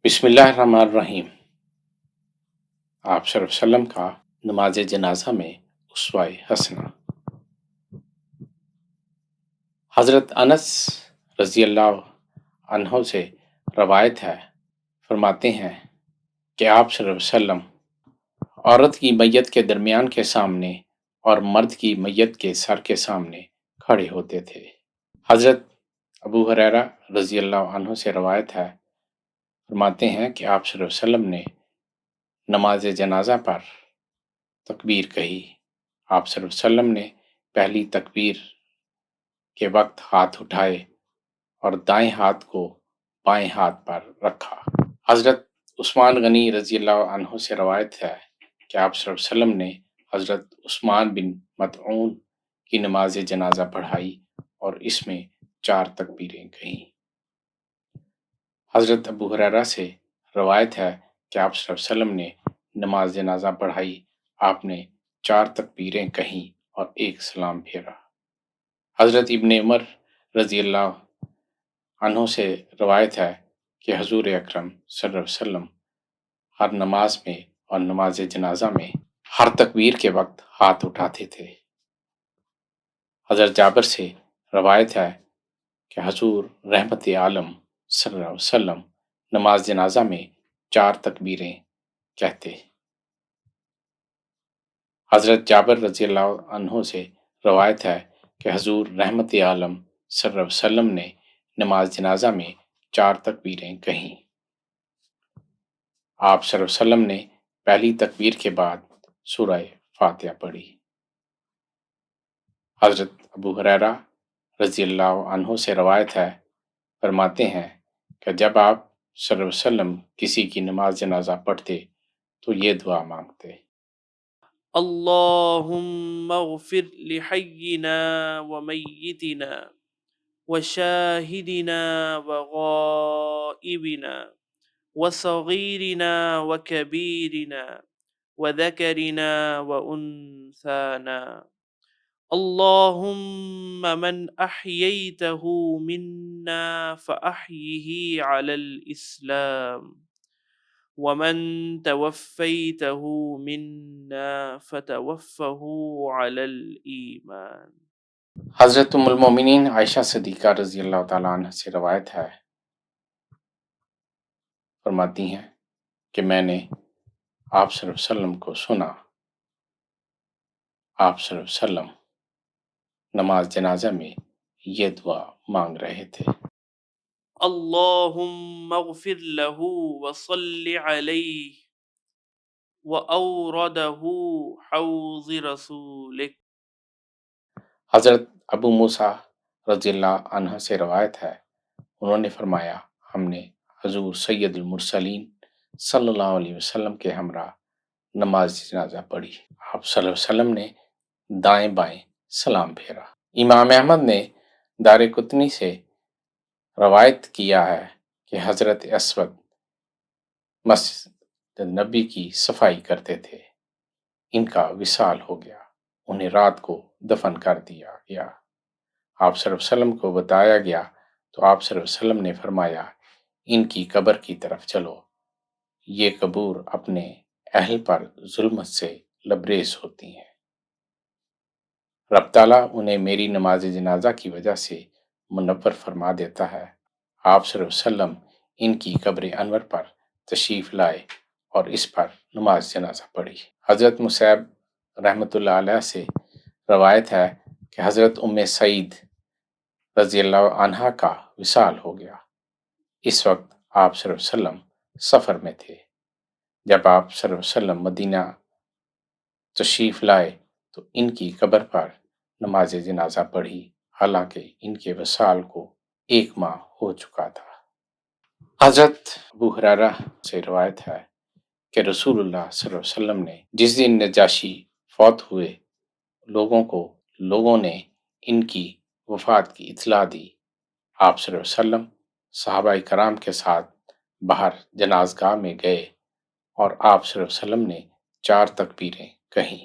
بسم اللہ الرحمن الرحیم۔ آپ صلی اللہ علیہ وسلم کا نماز جنازہ میں اسوہ حسنہ۔ حضرت انس رضی اللہ عنہ سے روایت ہے، فرماتے ہیں کہ آپ صلی اللہ علیہ وسلم عورت کی میت کے درمیان کے سامنے اور مرد کی میت کے سر کے سامنے کھڑے ہوتے تھے۔ حضرت ابو ہریرہ رضی اللہ عنہ سے روایت ہے، فرماتے ہیں کہ آپ صلی اللہ علیہ وسلم نے نماز جنازہ پر تکبیر کہی۔ آپ صلی اللہ علیہ وسلم نے پہلی تکبیر کے وقت ہاتھ اٹھائے اور دائیں ہاتھ کو بائیں ہاتھ پر رکھا۔ حضرت عثمان غنی رضی اللہ عنہ سے روایت ہے کہ آپ صلی اللہ علیہ وسلم نے حضرت عثمان بن مطعون کی نماز جنازہ پڑھائی اور اس میں 4 تکبیریں کہیں۔ حضرت ابو ہریرہ سے روایت ہے کہ آپ صلی اللہ علیہ وسلم نے نماز جنازہ پڑھائی، آپ نے 4 تکبیریں کہیں اور 1 سلام پھیرا۔ حضرت ابن عمر رضی اللہ عنہ سے روایت ہے کہ حضور اکرم صلی اللہ علیہ وسلم ہر نماز میں اور نماز جنازہ میں ہر تکبیر کے وقت ہاتھ اٹھاتے تھے۔ حضرت جابر سے روایت ہے کہ حضور رحمت عالم صلی اللہ علیہ وسلم نماز جنازہ میں 4 تکبیریں کہتے۔ حضرت جابر رضی اللہ عنہ سے روایت ہے کہ حضور رحمت عالم صلی اللہ علیہ وسلم نے نماز جنازہ میں 4 تکبیریں کہیں۔ آپ صلی اللہ علیہ وسلم نے پہلی تکبیر کے بعد سورہ فاتحہ پڑھی۔ حضرت ابو ہریرہ رضی اللہ عنہ سے روایت ہے، فرماتے ہیں کہ جب آپ صلی اللہ علیہ وسلم کسی کی نماز جنازہ پڑھتے تو یہ دعا مانگتے: اللهم اغفر لحينا وميتنا وشاهدنا وغائبنا وصغيرنا وكبيرنا وذكرنا وأنثانا، اللهم من أحييته منا فأحيه على الإسلام، ومن توفيته منا فتوفه على الإيمان۔ حضرت ام المومنین عائشہ صدیقہ رضی اللہ تعالیٰ عنہ سے روایت ہے، فرماتی ہیں کہ میں نے آپ صلی اللہ علیہ وسلم کو سنا، آپ صلی اللہ علیہ وسلم نماز جنازہ میں یہ دعا مانگ رہے تھے: اللهم اغفر له وصل عليه وأورده حوض رسولك۔ حضرت ابو موسیٰ رضی اللہ عنہ سے روایت ہے، انہوں نے فرمایا، ہم نے حضور سید المرسلین صلی اللہ علیہ وسلم کے ہمراہ نماز جنازہ پڑھی۔ آپ صلی اللہ علیہ وسلم نے دائیں بائیں سلام پھیرا۔ امام احمد نے دار قطنی سے روایت کیا ہے کہ حضرت اسود مسجد نبی کی صفائی کرتے تھے، ان کا وصال ہو گیا، انہیں رات کو دفن کر دیا گیا۔ آپ صلی اللہ علیہ وسلم کو بتایا گیا تو آپ صلی اللہ علیہ وسلم نے فرمایا، ان کی قبر کی طرف چلو، یہ قبور اپنے اہل پر ظلمت سے لبریز ہوتی ہیں، رب تعالیٰ انہیں میری نماز جنازہ کی وجہ سے منور فرما دیتا ہے۔ آپ صلی اللہ علیہ وسلم ان کی قبر انور پر تشریف لائے اور اس پر نماز جنازہ پڑھی۔ حضرت مصعب رحمۃ اللہ علیہ سے روایت ہے کہ حضرت ام سعید رضی اللہ عنہا کا وصال ہو گیا۔ اس وقت آپ صلی اللہ علیہ وسلم سفر میں تھے۔ جب آپ صلی اللہ علیہ وسلم مدینہ تشریف لائے تو ان کی قبر پر نماز جنازہ پڑھی، حالانکہ ان کے وصال کو 1 ماہ ہو چکا تھا۔ حضرت ابو ہریرہ سے روایت ہے کہ رسول اللہ صلی اللہ علیہ وسلم نے جس دن نجاشی فوت ہوئے، لوگوں نے ان کی وفات کی اطلاع دی۔ آپ صلی اللہ علیہ وسلم صحابہ کرام کے ساتھ باہر جنازگاہ میں گئے اور آپ صلی اللہ علیہ وسلم نے 4 تکبیریں کہیں۔